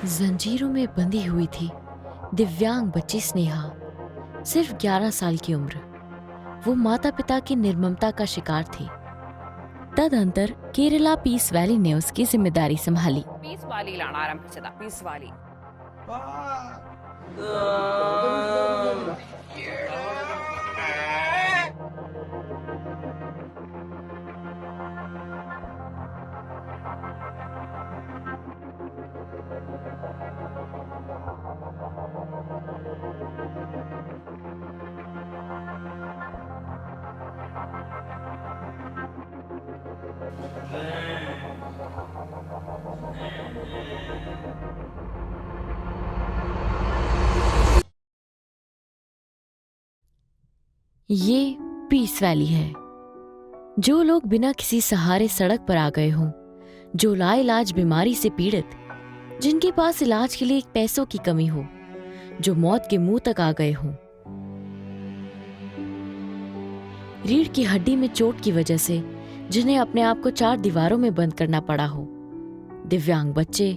जंजीरों में बंधी हुई थी दिव्यांग बच्ची स्नेहा, सिर्फ 11 साल की उम्र। वो माता पिता की निर्ममता का शिकार थी। तदंतर केरला पीस वैली ने उसकी जिम्मेदारी संभाली। പീസ് വാലിയിലാണ് ആരംഭിച്ചത്. പീസ് വാലി ये पीस वैली है। जो लोग बिना किसी सहारे सड़क पर आ गए हों, जो लाइलाज बीमारी से पीड़ित, जिनके पास इलाज के लिए पैसों की कमी हो, जो मौत के मुंह तक आ गए हों, रीढ़ की हड्डी में चोट की वजह से जिन्हें अपने आप को 4 दीवारों में बंद करना पड़ा हो, दिव्यांग बच्चे,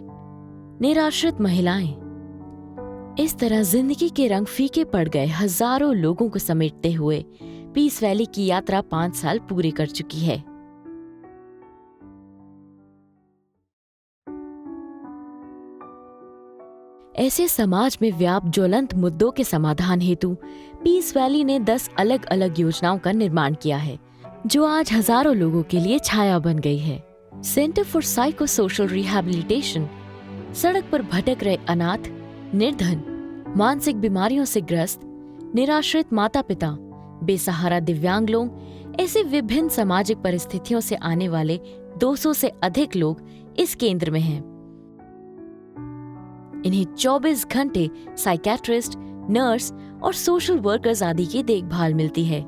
निराश्रित महिलाएं, इस तरह जिंदगी के रंग फीके पड़ गए हजारों लोगों को समेटते हुए पीस वैली की यात्रा 5 साल पूरे कर चुकी है। ऐसे समाज में व्याप्त ज्वलंत मुद्दों के समाधान हेतु पीस वैली ने 10 अलग अलग योजनाओं का निर्माण किया है, जो आज हजारों लोगों के लिए छाया बन गई है। Centre for psycho social rehabilitation सड़क पर भटक रहे अनाथ, निर्धन, मानसिक बीमारियों से ग्रस्त, निराश्रित माता पिता, बेसहारा दिव्यांग लोग, ऐसे विभिन्न सामाजिक परिस्थितियों से आने वाले 200 से अधिक लोग इस केंद्र में हैं। इन्हें 24 घंटे साइकियाट्रिस्ट, नर्स और सोशल वर्कर्स आदि की देखभाल मिलती है।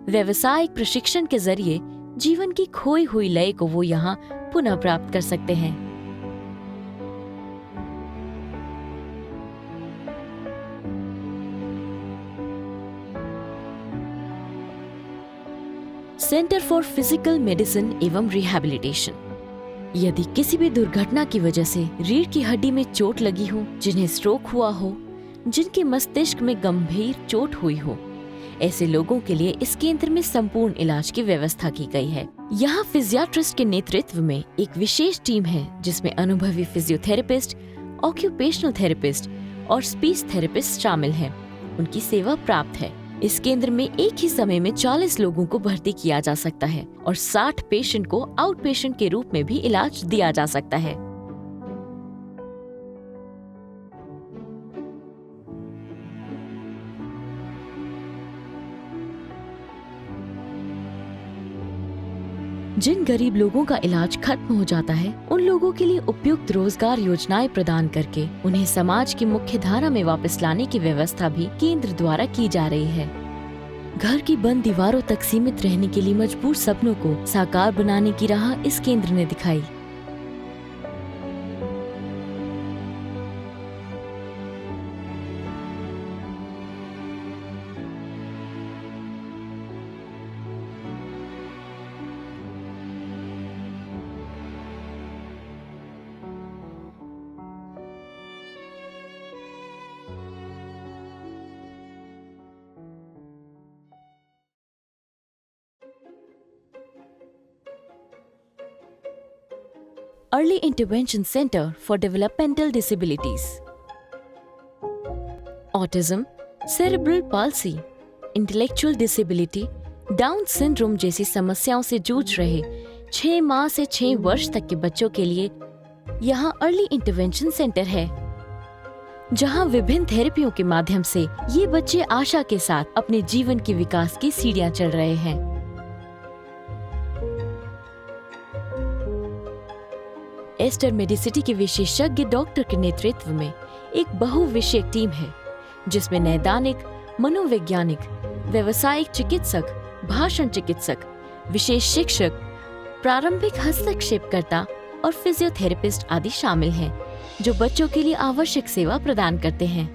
व्यावसायिक प्रशिक्षण के जरिए जीवन की खोई हुई लय को वो यहाँ पुनः प्राप्त कर सकते हैं। सेंटर फॉर फिजिकल मेडिसिन एवं रिहैबिलिटेशन, यदि किसी भी दुर्घटना की वजह से रीढ़ की हड्डी में चोट लगी हो, जिन्हें स्ट्रोक हुआ हो, जिनके मस्तिष्क में गंभीर चोट हुई हो, ऐसे लोगों के लिए इस केंद्र में संपूर्ण इलाज की व्यवस्था की गई है। यहाँ फिजियाट्रिस्ट के नेतृत्व में एक विशेष टीम है, जिसमें अनुभवी फिजियोथेरेपिस्ट, ऑक्यूपेशनल थेरेपिस्ट और स्पीच थेरेपिस्ट शामिल हैं। उनकी सेवा प्राप्त है। इस केंद्र में एक ही समय में 40 लोगों को भर्ती किया जा सकता है और 60 पेशेंट को आउट पेशेंट के रूप में भी इलाज दिया जा सकता है। जिन गरीब लोगों का इलाज खत्म हो जाता है, उन लोगों के लिए उपयुक्त रोजगार योजनाएं प्रदान करके उन्हें समाज की मुख्य धारा में वापस लाने की व्यवस्था भी केंद्र द्वारा की जा रही है। घर की बंद दीवारों तक सीमित रहने के लिए मजबूर सपनों को साकार बनाने की राह इस केंद्र ने दिखाई। Early Intervention Center for Developmental Disabilities, autism, cerebral palsy, intellectual disability, down syndrome जैसी समस्याओं से जूझ रहे 6 माह से 6 वर्ष तक के बच्चों के लिए यहाँ अर्ली इंटरवेंशन सेंटर है, जहाँ विभिन्न थेरेपियों के माध्यम से ये बच्चे आशा के साथ अपने जीवन के विकास की सीढ़ियाँ चढ़ रहे हैं। एस्टर मेडिसिटी के विशेषज्ञ डॉक्टर के नेतृत्व में एक बहुविषयक टीम है, जिसमें नैदानिक, मनोवैज्ञानिक, व्यावसायिक चिकित्सक, भाषण चिकित्सक, विशेष शिक्षक, प्रारंभिक हस्तक्षेपकर्ता और फिजियोथेरेपिस्ट आदि शामिल हैं, जो बच्चों के लिए आवश्यक सेवा प्रदान करते हैं।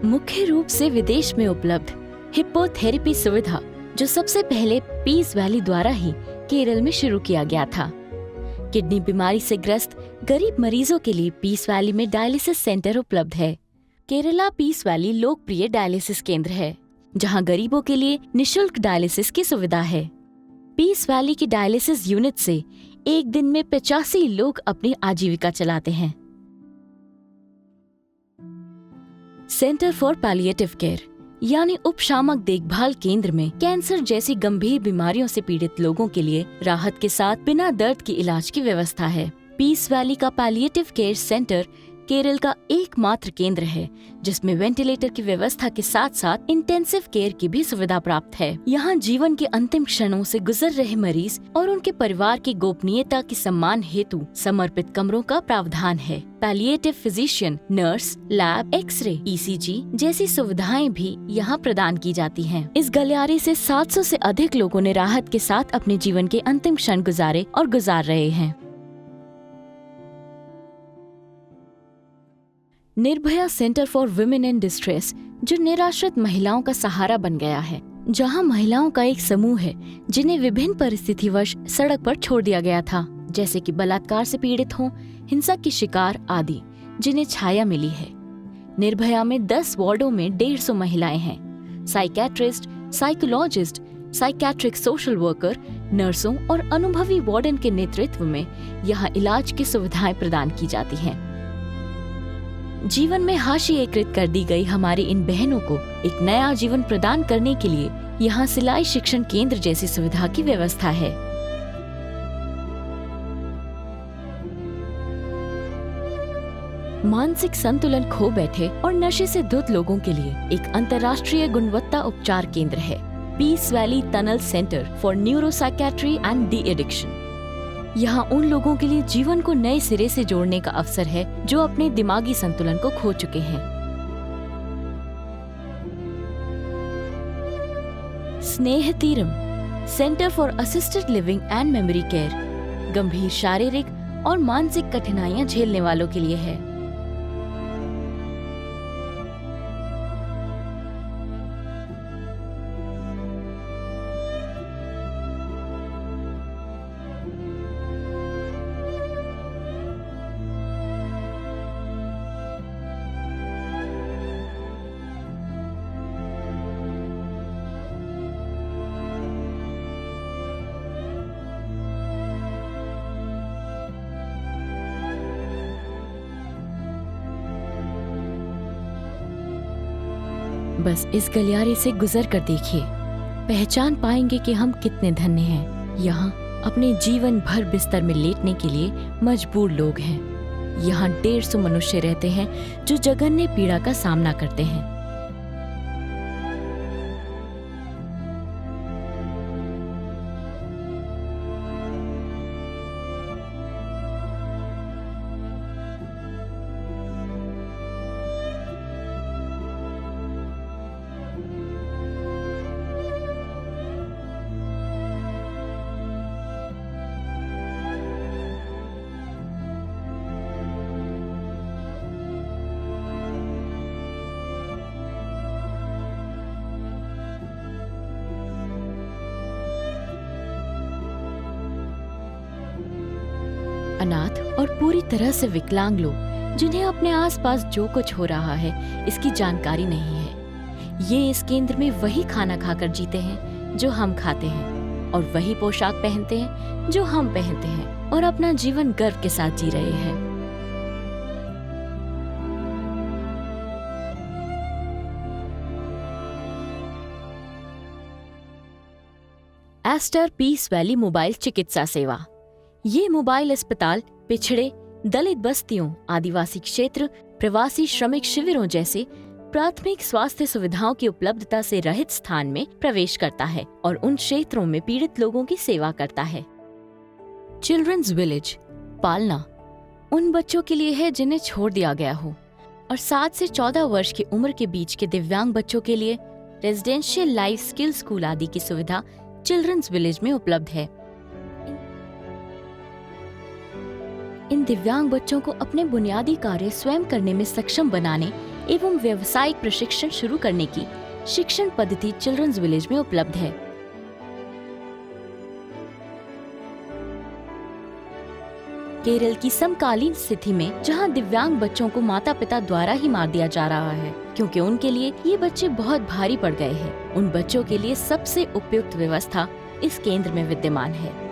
मुख्य रूप से विदेश में उपलब्ध हिप्पोथेरेपी सुविधा, जो सबसे पहले पीस वैली द्वारा ही केरल में शुरू किया गया था। किडनी बीमारी से ग्रस्त गरीब मरीजों के लिए पीस वैली में डायलिसिस सेंटर उपलब्ध है। केरला पीस वैली लोकप्रिय डायलिसिस केंद्र है, जहां गरीबों के लिए निशुल्क डायलिसिस की सुविधा है। पीस वैली की डायलिसिस यूनिट से एक दिन में 85 लोग अपनी आजीविका चलाते हैं। सेंटर फॉर पैलिएटिव केयर यानी उपशामक देखभाल केंद्र में कैंसर जैसी गंभीर बीमारियों से पीड़ित लोगों के लिए राहत के साथ बिना दर्द की इलाज की व्यवस्था है। पीस वैली का पैलिएटिव केयर सेंटर केरल का एकमात्र केंद्र है जिसमें वेंटिलेटर की व्यवस्था के साथ साथ इंटेंसिव केयर की भी सुविधा प्राप्त है। यहाँ जीवन के अंतिम क्षणों से गुजर रहे मरीज और उनके परिवार की गोपनीयता के सम्मान हेतु समर्पित कमरों का प्रावधान है। Palliative physician, nurse, lab, x-ray, ECG जैसी सुविधाएं भी यहाँ प्रदान की जाती हैं। इस गलियारे से 700 से अधिक लोगों ने राहत के साथ अपने जीवन के अंतिम क्षण गुजारे और गुजार रहे हैं। Nirbhaya centre for women in distress, जो निराश्रित महिलाओं का सहारा बन गया है, जहां महिलाओं का एक समूह है जिन्हें विभिन्न परिस्थितिवश सड़क पर छोड़ दिया गया था, जैसे कि बलात्कार से पीड़ित हों, हिंसा की शिकार आदि, जिन्हें छाया मिली है। निर्भया में 10 वार्डों में 150 महिलाएं हैं। Psychiatrist, psychologist, psychiatric social worker, नर्सों और अनुभवी वार्डन के नेतृत्व में यहाँ इलाज की सुविधाएं प्रदान की जाती हैं। जीवन में हाशिएकृत कर दी गई हमारी इन बहनों को एक नया जीवन प्रदान करने के लिए यहाँ सिलाई शिक्षण केंद्र जैसी सुविधा की व्यवस्था है। मानसिक संतुलन खो बैठे और नशे से धुत लोगों के लिए एक अंतर्राष्ट्रीय गुणवत्ता उपचार केंद्र है, peace valley tunnel centre for neuropsychiatry and de addiction. यहाँ उन लोगों के लिए जीवन को नए सिरे से जोड़ने का अवसर है जो अपने दिमागी संतुलन को खो चुके हैं। Sneh Teeram centre for assisted living and memory care, गंभीर शारीरिक और मानसिक कठिनाइयां झेलने वालों के लिए है। बस इस गलियारे से गुजर कर देखिए, पहचान पाएंगे कि हम कितने धन्य हैं। यहाँ अपने जीवन भर बिस्तर में लेटने के लिए मजबूर लोग हैं। यहाँ 150 मनुष्य रहते हैं जो जघन्य पीड़ा का सामना करते हैं। अनाथ और पूरी तरह से विकलांग लोग जिन्हें अपने आसपास जो कुछ हो रहा है इसकी जानकारी नहीं है। ये इस केंद्र में वही खाना खाकर जीते हैं जो हम खाते हैं और वही पोशाक पहनते हैं जो हम पहनते हैं और अपना जीवन गर्व के साथ जी रहे हैं। एस्टर पीस वैली मोबाइल चिकित्सा सेवा। ये मोबाइल अस्पताल पिछड़े, दलित बस्तियों, आदिवासी क्षेत्र, प्रवासी श्रमिक शिविरों जैसे प्राथमिक स्वास्थ्य सुविधाओं की उपलब्धता से रहित स्थान में प्रवेश करता है और उन क्षेत्रों में पीड़ित लोगों की सेवा करता है। चिल्ड्रंस विलेज पालना उन बच्चों के लिए है जिन्हें छोड़ दिया गया हो, और 7 से 14 वर्ष की उम्र के बीच के दिव्यांग बच्चों के लिए रेजिडेंशियल लाइफ स्किल स्कूल आदि की सुविधा चिल्ड्रंस विलेज में उपलब्ध है। इन दिव्यांग बच्चों को अपने बुनियादी कार्य स्वयं करने में सक्षम बनाने एवं व्यावसायिक प्रशिक्षण शुरू करने की शिक्षण पद्धति चिल्ड्रंस विलेज में उपलब्ध है। केरल की समकालीन स्थिति में जहां दिव्यांग बच्चों को माता पिता द्वारा ही मार दिया जा रहा है क्योंकि उनके लिए ये बच्चे बहुत भारी पड़ गए हैं, उन बच्चों के लिए सबसे उपयुक्त व्यवस्था इस केंद्र में विद्यमान है।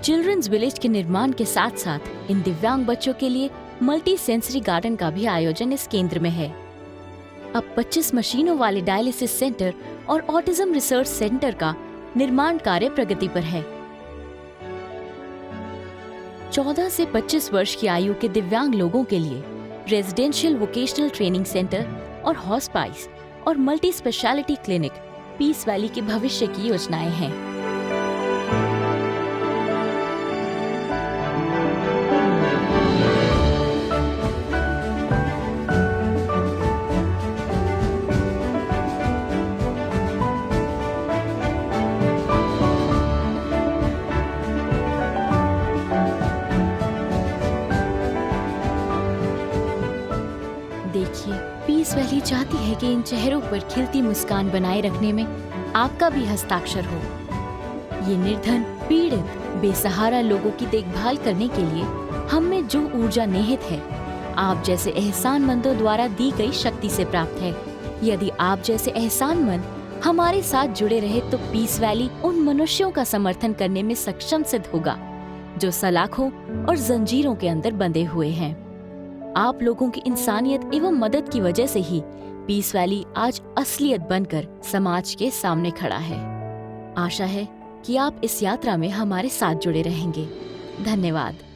चिल्ड्रंस विलेज के निर्माण के साथ साथ इन दिव्यांग बच्चों के लिए मल्टी सेंसरी गार्डन का भी आयोजन इस केंद्र में है। अब 25 मशीनों वाले डायलिसिस सेंटर और ऑटिज्म रिसर्च सेंटर का निर्माण कार्य प्रगति पर है। 14 से 25 वर्ष की आयु के दिव्यांग लोगों के लिए रेजिडेंशियल वोकेशनल ट्रेनिंग सेंटर और हॉस्पाइस और multi speciality clinic Peace Valley के भविष्य की योजनाएं हैं। देखिए, पीस वैली चाहती है कि इन चेहरों पर खिलती मुस्कान बनाए रखने में आपका भी हस्ताक्षर हो। ये निर्धन, पीड़ित, बेसहारा लोगों की देखभाल करने के लिए हम में जो ऊर्जा निहित है, आप जैसे एहसानमंदों द्वारा दी गई शक्ति से प्राप्त है। यदि आप जैसे एहसानमंद हमारे साथ जुड़े रहे तो पीस वैली उन मनुष्यों का समर्थन करने में सक्षम सिद्ध होगा जो सलाखों और जंजीरों के अंदर बंधे हुए हैं। आप लोगों की इंसानियत एवं मदद की वजह से ही पीस वैली आज असलियत बनकर समाज के सामने खड़ा है। आशा है कि आप इस यात्रा में हमारे साथ जुड़े रहेंगे। धन्यवाद।